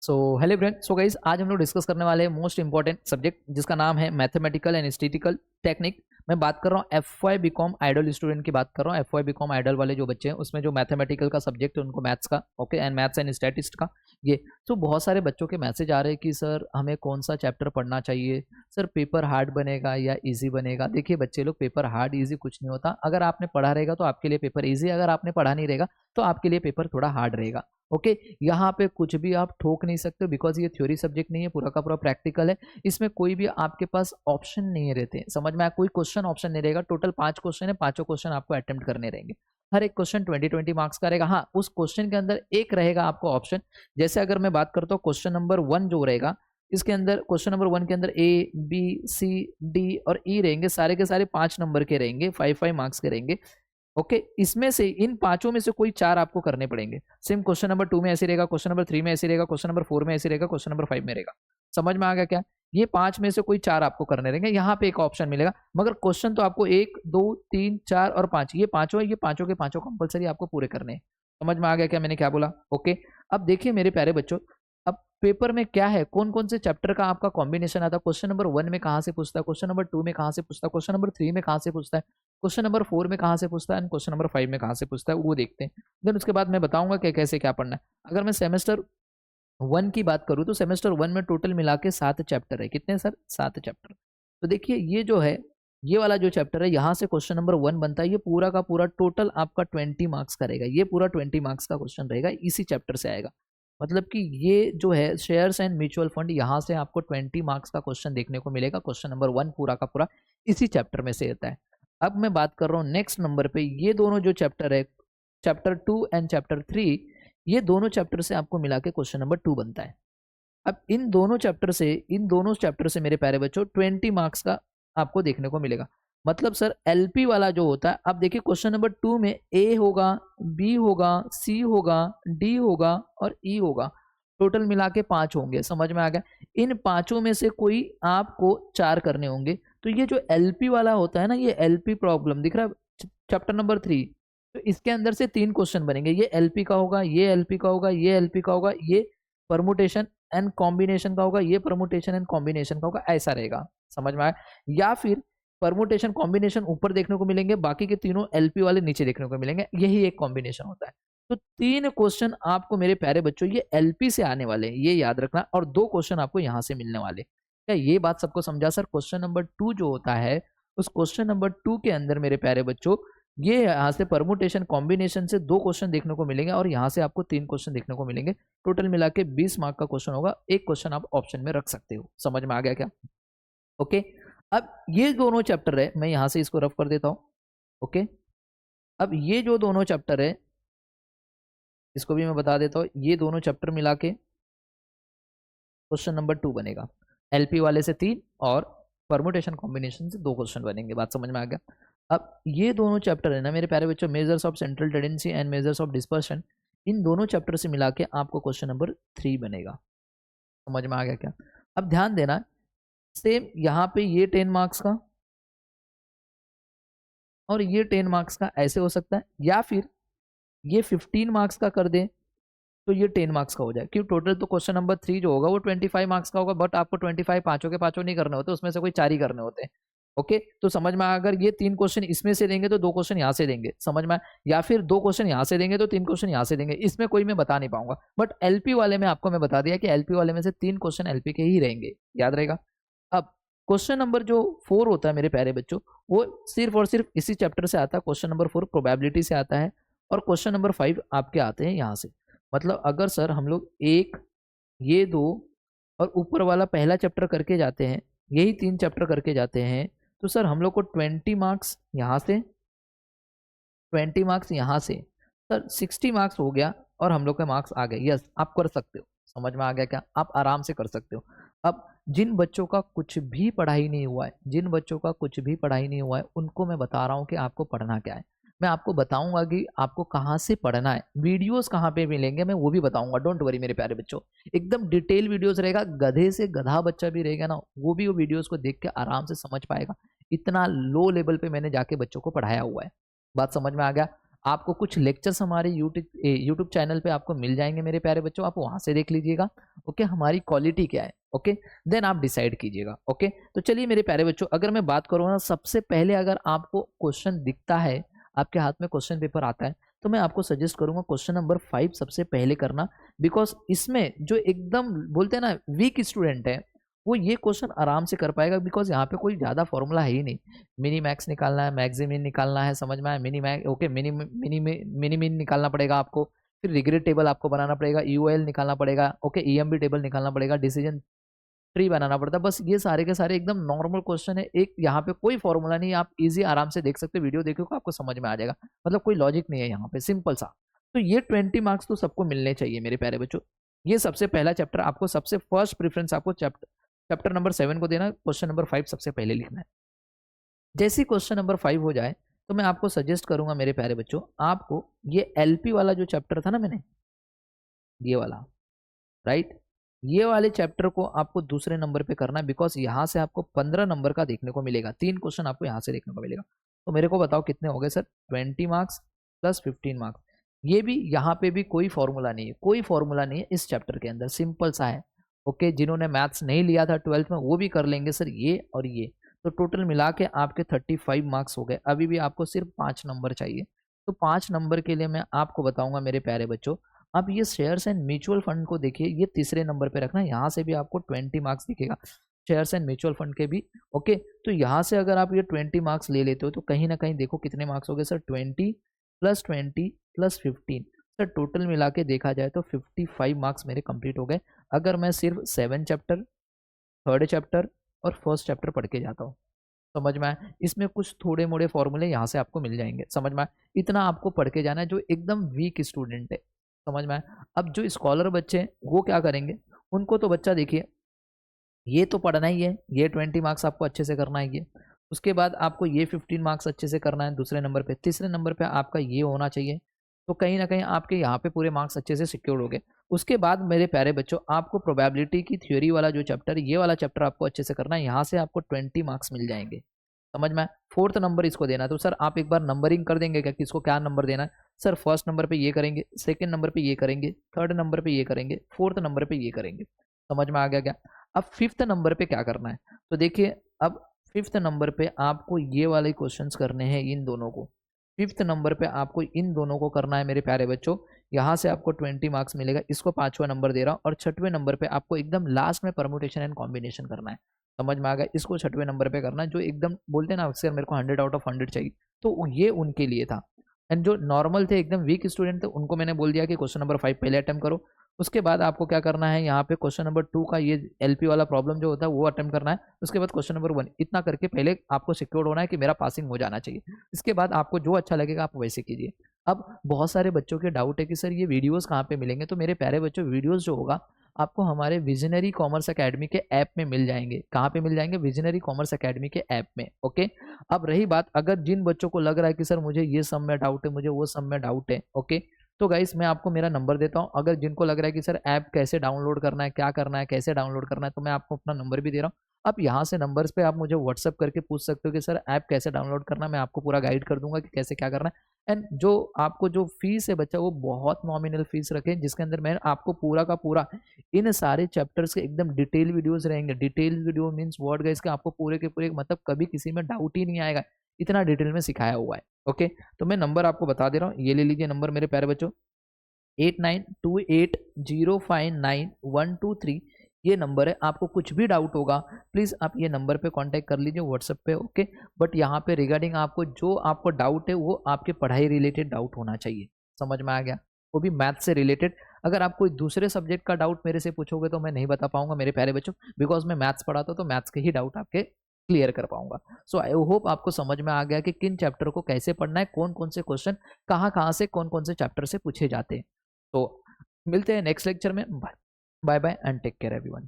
So hello friend, so guys आज हम लोग डिस्कस करने वाले हैं मोस्ट इंपॉर्टेंट सब्जेक्ट जिसका नाम है मैथमेटिकल एंड स्टैटिस्टिकल टेक्निक। मैं बात कर रहा हूँ FYBCOM आइडल स्टूडेंट की बात कर रहा हूँ। FYBCOM आइडल वाले जो बच्चे हैं उसमें जो मैथमेटिकल का सब्जेक्ट है उनको मैथ्स का okay and maths and statist का ये। तो बहुत सारे बच्चों के मैसेज आ रहे हैं कि सर हमें कौन सा चैप्टर पढ़ना चाहिए, सर पेपर हार्ड बनेगा या इजी बनेगा। देखिए बच्चे लोग, पेपर हार्ड इजी कुछ नहीं होता। अगर आपने पढ़ा रहेगा तो आपके लिए पेपर इजी, अगर आपने पढ़ा नहीं रहेगा तो आपके लिए पेपर थोड़ा हार्ड रहेगा। ओके यहाँ पे कुछ भी आप ठोक नहीं सकते बिकॉज ये थ्योरी सब्जेक्ट नहीं है, पूरा का पूरा प्रैक्टिकल है। इसमें कोई भी आपके पास ऑप्शन नहीं रहते, समझ में आया? कोई क्वेश्चन ऑप्शन नहीं रहेगा। टोटल 5 क्वेश्चन है, 5 क्वेश्चन आपको अटेम्प्ट करने रहेंगे। हर एक क्वेश्चन 20-20 मार्क्स का रहेगा। हाँ, उस क्वेश्चन के अंदर एक रहेगा आपको ऑप्शन। जैसे अगर मैं बात करता हूँ क्वेश्चन नंबर 1 जो रहेगा, इसके अंदर क्वेश्चन नंबर 1 के अंदर A, B, C, D और E रहेंगे, सारे के सारे 5 नंबर के रहेंगे, 5-5 मार्क्स के रहेंगे। ओके इसमें से इन 5 में से कोई 4 आपको करने पड़ेंगे। सेम क्वेश्चन नंबर 2 में ऐसे रहेगा, क्वेश्चन नंबर 3 में ऐसे रहेगा, क्वेश्चन नंबर 4 में ऐसे रहेगा, क्वेश्चन नंबर 5 में रहेगा। समझ में आ गया क्या? ये 5 में से कोई 4 आपको करने रहेंगे। यहाँ पे एक ऑप्शन मिलेगा, मगर क्वेश्चन तो आपको 1, 2, 3, 4 और 5 ये पांचों है, ये पांचों के पांचों कंपलसरी आपको पूरे करने हैं। समझ में आ गया क्या मैंने क्या बोला? ओके अब देखिए मेरे प्यारे बच्चों, अब पेपर में क्या है, कौन कौन से चैप्टर का आपका कॉम्बिनेशन आता है। क्वेश्चन नंबर 1 में कहाँ से पूछता है, क्वेश्चन नंबर 2 में कहाँ से पूछता है, क्वेश्चन नंबर 3 में कहाँ से पूछता है, क्वेश्चन नंबर 4 में कहाँ से पूछता है, एंड क्वेश्चन नंबर 5 में कहाँ से पूछता है, वो देखते हैं। देन उसके बाद मैं बताऊंगा कि कैसे क्या पढ़ना है। अगर मैं सेमेस्टर 1 की बात करूँ तो सेमेस्टर 1 में टोटल मिला के 7 चैप्टर है। कितने सर? 7 चैप्टर। तो देखिए ये जो है, ये वाला जो चैप्टर है, यहाँ से क्वेश्चन नंबर 1 बनता है। ये पूरा का पूरा टोटल आपका 20 मार्क्स का रहेगा। ये पूरा 20 मार्क्स का क्वेश्चन रहेगा, इसी चैप्टर से आएगा। मतलब कि ये जो है शेयर्स एंड म्यूचुअल फंड, यहाँ से आपको 20 मार्क्स का क्वेश्चन देखने को मिलेगा। क्वेश्चन नंबर 1 पूरा का पूरा इसी चैप्टर में से आता है। अब मैं बात कर रहा हूँ नेक्स्ट नंबर पे, ये दोनों जो चैप्टर है, चैप्टर 2 एंड चैप्टर 3, ये दोनों चैप्टर से आपको मिला के क्वेश्चन नंबर 2 बनता है। अब इन दोनों चैप्टर से मेरे प्यारे बच्चों 20 मार्क्स का आपको देखने को मिलेगा। मतलब सर एलपी वाला जो होता है, अब देखिए क्वेश्चन नंबर 2 में ए होगा, बी होगा, सी होगा, डी होगा और ई होगा। टोटल मिला के 5 होंगे। समझ में आ गया? इन 5 में से कोई आपको 4 करने होंगे। तो ये जो एलपी वाला होता है ना, ये एलपी प्रॉब्लम दिख रहा है चैप्टर नंबर 3, तो इसके अंदर से 3 क्वेश्चन बनेंगे। ये एलपी का होगा, ये एलपी का होगा, ये एलपी का होगा, ये परमुटेशन एंड कॉम्बिनेशन का होगा, ये परमुटेशन एंड कॉम्बिनेशन का होगा। ऐसा रहेगा। समझ में आया? या फिर परमुटेशन कॉम्बिनेशन ऊपर देखने को मिलेंगे, बाकी के तीनों एलपी वाले नीचे देखने को मिलेंगे। यही एक कॉम्बिनेशन होता है। तो 3 क्वेश्चन आपको मेरे प्यारे बच्चों ये एलपी से आने वाले हैं, ये याद रखना, और 2 क्वेश्चन आपको यहाँ से मिलने वाले। क्या ये बात सबको समझा? सर क्वेश्चन नंबर 2 जो होता है, उस क्वेश्चन नंबर 2 के अंदर मेरे प्यारे बच्चों ये यहाँ से परमुटेशन कॉम्बिनेशन से 2 क्वेश्चन देखने को मिलेंगे और यहाँ से आपको 3 क्वेश्चन देखने को मिलेंगे। टोटल मिला के 20 मार्क का क्वेश्चन होगा। एक क्वेश्चन आप ऑप्शन में रख सकते हो। समझ में आ गया क्या? ओके अब ये दोनों चैप्टर है, मैं यहाँ से इसको रफ कर देता हूँ। ओके अब ये जो दोनों चैप्टर है, इसको भी मैं बता देता हूँ। ये दोनों चैप्टर मिला के क्वेश्चन नंबर 2 बनेगा। एलपी वाले से 3 और परमुटेशन कॉम्बिनेशन से 2 क्वेश्चन बनेंगे। बात समझ में आ गया? अब ये दोनों चैप्टर है ना मेरे प्यारे बच्चों, measures of central tendency and measures of dispersion, इन दोनों चैप्टर से मिला के आपको क्वेश्चन नंबर 3 बनेगा। समझ में आ गया क्या? अब ध्यान देना, सेम यहाँ पे ये 10 मार्क्स का और ये 10 मार्क्स का ऐसे हो सकता है, या फिर ये 15 मार्क्स का कर दे तो ये 10 मार्क्स का हो जाए। क्यों? टोटल तो क्वेश्चन नंबर 3 जो होगा वो 25 मार्क्स का होगा, बट आपको 25 पांचों के पांचों नहीं करने होते, उसमें से कोई 4 ही करने होते हैं। ओके तो समझ में, अगर ये 3 क्वेश्चन इसमें से देंगे तो 2 क्वेश्चन यहाँ से देंगे। समझ में? या फिर 2 क्वेश्चन यहाँ से देंगे तो 3 क्वेश्चन यहाँ से देंगे। इसमें कोई मैं बता नहीं पाऊंगा, बट एलपी वाले में आपको मैं बता दिया कि एलपी वाले में से 3 क्वेश्चन एलपी के ही रहेंगे। याद रहेगा? अब क्वेश्चन नंबर जो 4 होता है मेरे प्यारे बच्चों, वो सिर्फ और सिर्फ इसी चैप्टर से आता है। क्वेश्चन नंबर 4 प्रोबेबिलिटी से आता है और क्वेश्चन नंबर 5 आपके आते हैं यहाँ से। मतलब अगर सर हम लोग ये 2 और ऊपर वाला पहला चैप्टर करके जाते हैं, यही 3 चैप्टर करके जाते हैं, तो सर हम लोग को 20 मार्क्स यहाँ से, 20 मार्क्स यहाँ से, सर 60 मार्क्स हो गया और हम लोग के मार्क्स आ गए। यस आप कर सकते हो। समझ में आ गया क्या? आप आराम से कर सकते हो। अब जिन बच्चों का कुछ भी पढ़ाई नहीं हुआ है, उनको मैं बता रहा हूँ कि आपको पढ़ना क्या है। मैं आपको बताऊंगा कि आपको कहाँ से पढ़ना है, वीडियोस कहाँ पे मिलेंगे मैं वो भी बताऊंगा। डोंट वरी मेरे प्यारे बच्चों, एकदम डिटेल वीडियोस रहेगा। गधे से गधा बच्चा भी रहेगा ना, वो भी वो वीडियोस को देख के आराम से समझ पाएगा। इतना लो लेवल पे मैंने जाके बच्चों को पढ़ाया हुआ है। बात समझ में आ गया? आपको कुछ लेक्चर्स हमारे यूट्यूब चैनल पे आपको मिल जाएंगे मेरे प्यारे बच्चों, आप वहाँ से देख लीजिएगा। ओके, हमारी क्वालिटी क्या है, ओके, देन आप डिसाइड कीजिएगा। ओके, तो चलिए मेरे प्यारे बच्चों, अगर मैं बात करूँ ना, सबसे पहले अगर आपको क्वेश्चन दिखता है, आपके हाथ में क्वेश्चन पेपर आता है, तो मैं आपको सजेस्ट करूंगा क्वेश्चन नंबर 5 सबसे पहले करना। बिकॉज इसमें जो एकदम बोलते हैं ना वीक स्टूडेंट है, वो ये क्वेश्चन आराम से कर पाएगा। बिकॉज यहाँ पे कोई ज़्यादा फॉर्मूला है ही नहीं। मिनी मैक्स निकालना है, मैक्सिमिन निकालना है, समझ में आया, मिनी मैक्स, ओके, मिनी मिन निकालना पड़ेगा आपको, फिर रिग्रेड टेबल आपको बनाना पड़ेगा, यूएल निकालना पड़ेगा, ओके, ईएमबी टेबल निकालना पड़ेगा, डिसीजन ट्री बनाना पड़ता है। बस ये सारे के सारे एकदम नॉर्मल क्वेश्चन है, एक यहाँ पे कोई फॉर्मूला नहीं, आप इजी आराम से देख सकते हो, वीडियो देखोगे आपको समझ में आ जाएगा, मतलब कोई लॉजिक नहीं है यहाँ पे, सिंपल सा। तो ये 20 मार्क्स तो सबको मिलने चाहिए मेरे प्यारे बच्चों। ये सबसे पहला चैप्टर, आपको सबसे फर्स्ट प्रेफरेंस आपको चैप्टर नंबर 7 को देना, क्वेश्चन नंबर 5 सबसे पहले लिखना है। जैसे क्वेश्चन नंबर 5 हो जाए तो मैं आपको सजेस्ट करूंगा मेरे प्यारे बच्चों, आपको ये एलपी वाला जो चैप्टर था ना मैंने, ये वाला, राइट, ये वाले चैप्टर को आपको दूसरे नंबर पे करना है। बिकॉज यहाँ से आपको 15 नंबर का देखने को मिलेगा, 3 क्वेश्चन आपको यहाँ से देखने को मिलेगा। तो मेरे को बताओ कितने हो गए सर? 20 marks plus 15 marks. ये भी यहाँ पे भी कोई फॉर्मूला नहीं है, कोई फॉर्मूला नहीं है इस चैप्टर के अंदर, सिंपल सा है। ओके, जिन्होंने मैथ्स नहीं लिया था 12th में वो भी कर लेंगे सर, ये और ये। तो टोटल मिला के आपके 35 मार्क्स हो गए। अभी भी आपको सिर्फ 5 नंबर चाहिए। तो 5 नंबर के लिए मैं आपको बताऊंगा मेरे प्यारे बच्चों, आप ये शेयर्स एंड म्यूचुअल फंड को देखिए, ये तीसरे नंबर पे रखना है। यहाँ से भी आपको 20 मार्क्स दिखेगा, शेयर्स एंड म्यूचुअल फंड के भी। ओके, तो यहाँ से अगर आप ये 20 मार्क्स ले लेते हो तो कहीं ना कहीं देखो कितने मार्क्स हो गए sir, 20 plus 20 plus 15, sir total मिला के देखा जाए तो 55 मार्क्स मेरे कंप्लीट हो गए। अगर मैं सिर्फ 7 चैप्टर, 3rd चैप्टर और 1st चैप्टर पढ़ के जाता हूँ, समझ में आया। इसमें कुछ थोड़े मोड़े फॉर्मूले यहाँ से आपको मिल जाएंगे, समझ में आया। इतना आपको पढ़ के जाना है जो एकदम वीक स्टूडेंट है, समझ में आया। अब जो स्कॉलर बच्चे हैं वो क्या करेंगे, उनको तो बच्चा देखिए ये तो पढ़ना ही है, ये 20 मार्क्स आपको अच्छे से करना है ये। उसके बाद आपको ये 15 मार्क्स अच्छे से करना है दूसरे नंबर पे। तीसरे नंबर पे आपका ये होना चाहिए। तो कहीं ना कहीं आपके यहाँ पे पूरे मार्क्स अच्छे से सिक्योर हो गए। उसके बाद मेरे प्यारे बच्चों, आपको प्रोबेबिलिटी की थ्योरी वाला जो चैप्टर, ये वाला चैप्टर आपको अच्छे से करना है। यहाँ से आपको 20 मार्क्स मिल जाएंगे, समझ में। 4th नंबर इसको देना है। तो सर आप एक बार नंबरिंग कर देंगे क्या, किसको क्या नंबर देना है? सर 1st नंबर पे ये करेंगे, 2nd नंबर पे ये करेंगे, 3rd नंबर पे ये करेंगे, 4th नंबर पे ये करेंगे, समझ में आ गया क्या? अब 5th नंबर पे क्या करना है, तो देखिए अब 5th नंबर पे आपको ये वाले क्वेश्चंस करने हैं, इन दोनों को। 5th नंबर पे आपको इन दोनों को करना है मेरे प्यारे बच्चों। यहाँ से आपको 20 मार्क्स मिलेगा, इसको 5वां नंबर दे रहा हूँ। और 6वें नंबर पे आपको एकदम लास्ट में परम्यूटेशन एंड कॉम्बिनेशन करना है, समझ में आ गया। इसको 6वें नंबर पे करना है। जो एकदम बोलते हैं ना अक्सर मेरे को 100 आउट ऑफ 100 चाहिए, तो ये उनके लिए था। एंड जो नॉर्मल थे, एकदम वीक स्टूडेंट थे, उनको मैंने बोल दिया कि क्वेश्चन नंबर 5 पहले अटेम्प्ट करो। उसके बाद आपको क्या करना है, यहाँ पे क्वेश्चन नंबर 2 का ये एलपी वाला प्रॉब्लम जो होता है वो अटेम्प्ट करना है। उसके बाद क्वेश्चन नंबर 1, इतना करके पहले आपको सिक्योर होना है कि मेरा पासिंग हो जाना चाहिए। इसके बाद आपको जो अच्छा लगेगा आप वैसे कीजिए। अब बहुत सारे बच्चों के डाउट है कि सर ये वीडियोस कहाँ पे मिलेंगे, तो मेरे प्यारे बच्चों वीडियोस जो होगा आपको हमारे विजनरी कॉमर्स एकेडमी के ऐप में मिल जाएंगे। कहाँ पे मिल जाएंगे? विजनरी कॉमर्स एकेडमी के ऐप में। ओके, अब रही बात, अगर जिन बच्चों को लग रहा है कि सर मुझे ये सम में डाउट है, मुझे वो सम में डाउट है, ओके, तो गाइस मैं आपको मेरा नंबर देता हूँ। अगर जिनको लग रहा है कि सर ऐप कैसे डाउनलोड करना है, क्या करना है, कैसे डाउनलोड करना है, तो मैं आपको अपना नंबर भी दे रहा हूँ। आप यहाँ से नंबर्स पे आप मुझे व्हाट्सअप करके पूछ सकते हो कि सर ऐप कैसे डाउनलोड करना है। मैं आपको पूरा गाइड कर दूंगा कि कैसे क्या करना है। एंड जो आपको जो फीस है बच्चा, वो बहुत नॉमिनल फीस रखें, जिसके अंदर मैं आपको पूरा का पूरा इन सारे चैप्टर्स के एकदम डिटेल वीडियोस रहेंगे। Detail video means word guys के आपको पूरे के पूरे, मतलब कभी किसी में डाउट ही नहीं आएगा, इतना डिटेल में सिखाया हुआ है। ओके, तो मैं नंबर आपको बता दे रहा हूँ, ये ले लीजिए नंबर मेरे प्यारे बच्चों, 8928059123 ये नंबर है। आपको कुछ भी डाउट होगा प्लीज़ आप ये नंबर पे कांटेक्ट कर लीजिए व्हाट्सएप पे। ओके, बट यहाँ पे रिगार्डिंग आपको जो आपको डाउट है वो आपके पढ़ाई रिलेटेड डाउट होना चाहिए, समझ में आ गया, वो भी मैथ से रिलेटेड। अगर आप कोई दूसरे सब्जेक्ट का डाउट मेरे से पूछोगे तो मैं नहीं बता पाऊंगा मेरे प्यारे बच्चों, बिकॉज मैं मैथ्स पढ़ाता हूँ, तो मैथ्स के ही डाउट आपके क्लियर कर पाऊंगा। सो आई होप आपको समझ में आ गया कि किन चैप्टर को कैसे पढ़ना है, कौन कौन से क्वेश्चन कहाँ से कौन कौन से चैप्टर से पूछे जाते हैं। तो मिलते हैं नेक्स्ट लेक्चर में। Bye bye and take care everyone.